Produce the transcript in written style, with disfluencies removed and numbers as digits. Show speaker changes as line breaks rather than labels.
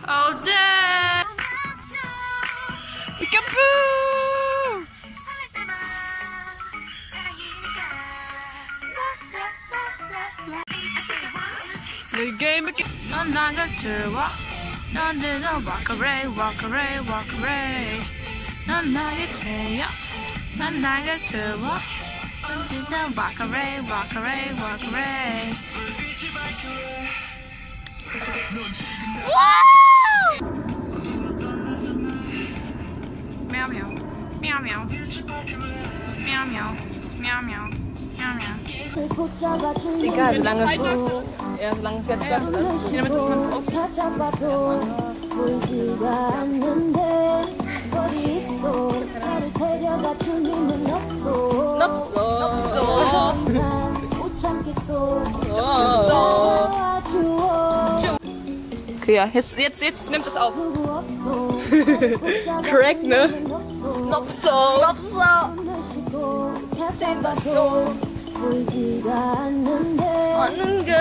어제 피카푸 내 게임을 넌 나를 들와 넌 내가 walk away walk away walk away 넌 나의 태양 난 나를 들와 넌 내가 walk away walk away walk away Meow meow, meow meow, meow meow, meow meow, meow meow.
Egal, solange es jetzt bleibt, damit man es ausprobiert. Okay, ja, jetzt nimmt es auf. Correct, ne? Nopso! Nopso! 않는 게